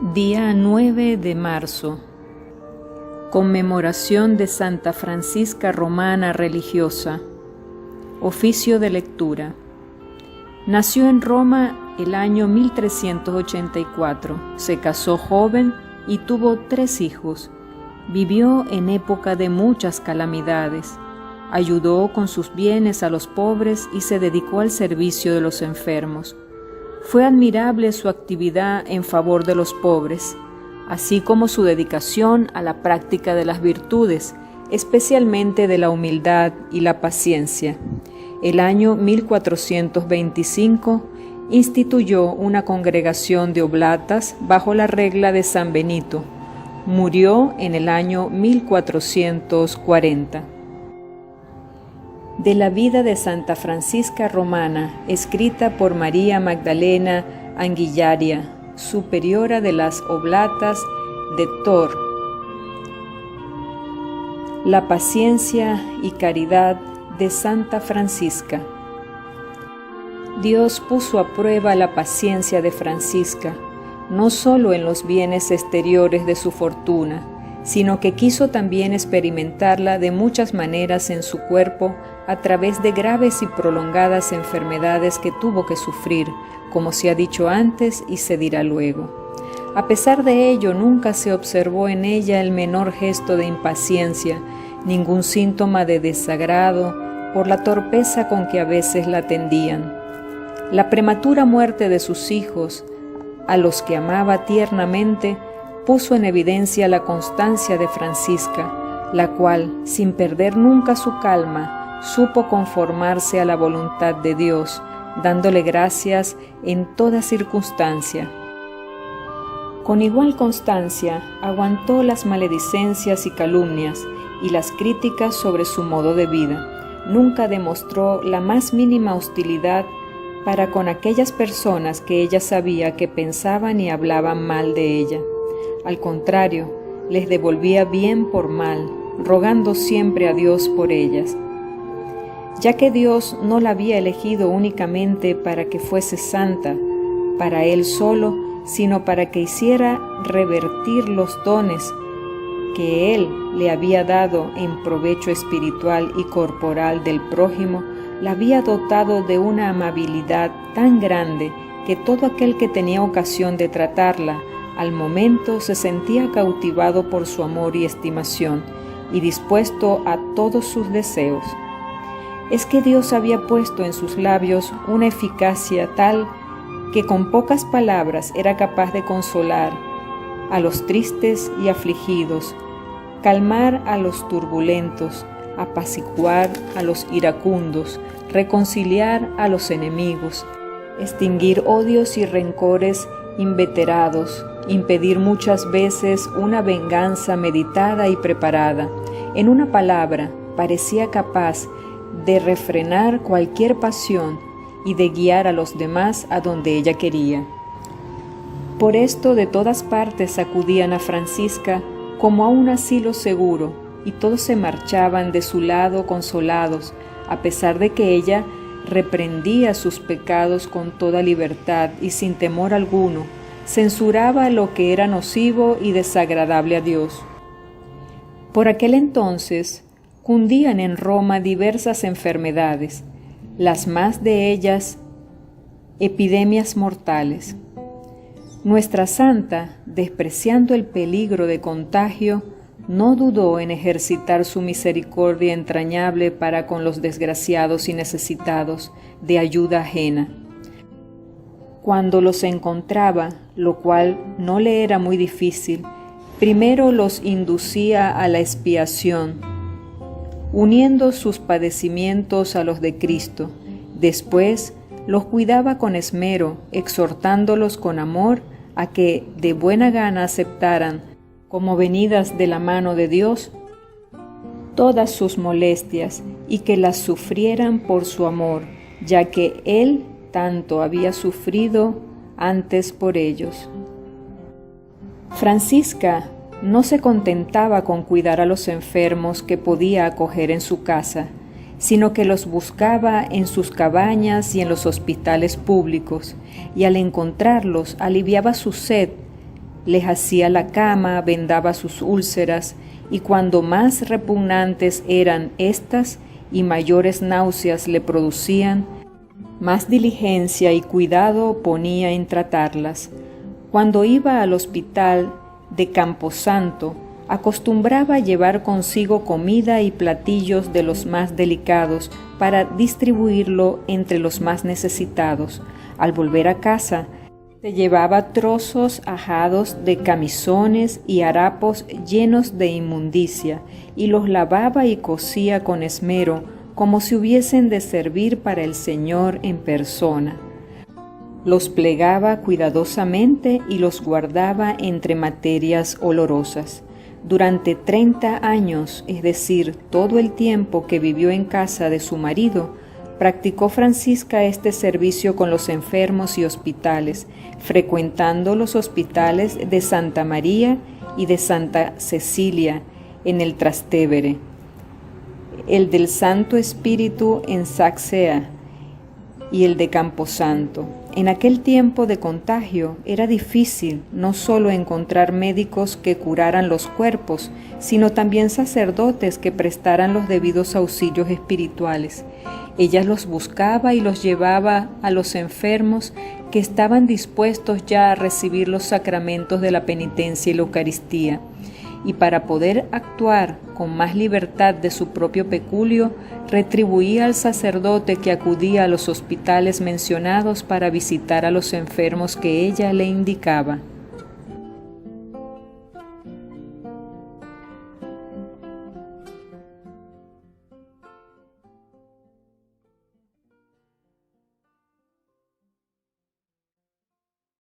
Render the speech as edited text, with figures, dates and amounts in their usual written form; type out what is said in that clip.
Día 9 de marzo. Conmemoración de Santa Francisca Romana religiosa. Oficio de lectura. Nació en Roma el año 1384. Se casó joven y tuvo 3 hijos. Vivió en época de muchas calamidades. Ayudó con sus bienes a los pobres y se dedicó al servicio de los enfermos. Fue admirable su actividad en favor de los pobres, así como su dedicación a la práctica de las virtudes, especialmente de la humildad y la paciencia. El año 1425 instituyó una congregación de oblatas bajo la regla de San Benito. Murió en el año 1440. De la vida de Santa Francisca Romana, escrita por María Magdalena Anguillaria, superiora de las Oblatas de Tor. La paciencia y caridad de Santa Francisca. Dios puso a prueba la paciencia de Francisca, no solo en los bienes exteriores de su fortuna, sino que quiso también experimentarla de muchas maneras en su cuerpo a través de graves y prolongadas enfermedades que tuvo que sufrir, como se ha dicho antes y se dirá luego. A pesar de ello, nunca se observó en ella el menor gesto de impaciencia, ningún síntoma de desagrado por la torpeza con que a veces la atendían. La prematura muerte de sus hijos, a los que amaba tiernamente, puso en evidencia la constancia de Francisca, la cual, sin perder nunca su calma, supo conformarse a la voluntad de Dios, dándole gracias en toda circunstancia. Con igual constancia, aguantó las maledicencias y calumnias y las críticas sobre su modo de vida. Nunca demostró la más mínima hostilidad para con aquellas personas que ella sabía que pensaban y hablaban mal de ella. Al contrario, les devolvía bien por mal, rogando siempre a Dios por ellas. Ya que Dios no la había elegido únicamente para que fuese santa, para Él solo, sino para que hiciera revertir los dones que Él le había dado en provecho espiritual y corporal del prójimo, la había dotado de una amabilidad tan grande que todo aquel que tenía ocasión de tratarla, al momento se sentía cautivado por su amor y estimación, y dispuesto a todos sus deseos. Es que Dios había puesto en sus labios una eficacia tal que con pocas palabras era capaz de consolar a los tristes y afligidos, calmar a los turbulentos, apaciguar a los iracundos, reconciliar a los enemigos, extinguir odios y rencores inveterados, impedir muchas veces una venganza meditada y preparada. En una palabra, parecía capaz de refrenar cualquier pasión y de guiar a los demás a donde ella quería. Por esto de todas partes acudían a Francisca como a un asilo seguro, y todos se marchaban de su lado consolados, a pesar de que ella reprendía sus pecados con toda libertad y sin temor alguno, censuraba lo que era nocivo y desagradable a Dios. Por aquel entonces cundían en Roma diversas enfermedades, las más de ellas epidemias mortales. Nuestra santa, despreciando el peligro de contagio, no dudó en ejercitar su misericordia entrañable para con los desgraciados y necesitados de ayuda ajena. Cuando los encontraba, lo cual no le era muy difícil, primero los inducía a la expiación, uniendo sus padecimientos a los de Cristo. Después los cuidaba con esmero, exhortándolos con amor a que de buena gana aceptaran, como venidas de la mano de Dios, todas sus molestias y que las sufrieran por su amor, ya que Él tanto había sufrido antes por ellos. Francisca no se contentaba con cuidar a los enfermos que podía acoger en su casa, sino que los buscaba en sus cabañas y en los hospitales públicos, y al encontrarlos aliviaba su sed Les hacía la cama, vendaba sus úlceras, y cuando más repugnantes eran éstas y mayores náuseas le producían, más diligencia y cuidado ponía en tratarlas. Cuando iba al hospital de Camposanto, acostumbraba llevar consigo comida y platillos de los más delicados para distribuirlo entre los más necesitados. Al volver a casa, se llevaba trozos ajados de camisones y harapos llenos de inmundicia, y los lavaba y cosía con esmero, como si hubiesen de servir para el Señor en persona. Los plegaba cuidadosamente y los guardaba entre materias olorosas. Durante 30 años, es decir, todo el tiempo que vivió en casa de su marido, practicó Francisca este servicio con los enfermos y hospitales, frecuentando los hospitales de Santa María y de Santa Cecilia en el Trastevere, el del Santo Espíritu en Sacsea y el de Camposanto. En aquel tiempo de contagio era difícil no solo encontrar médicos que curaran los cuerpos, sino también sacerdotes que prestaran los debidos auxilios espirituales. Ella los buscaba y los llevaba a los enfermos que estaban dispuestos ya a recibir los sacramentos de la penitencia y la Eucaristía. Y para poder actuar con más libertad de su propio peculio, retribuía al sacerdote que acudía a los hospitales mencionados para visitar a los enfermos que ella le indicaba.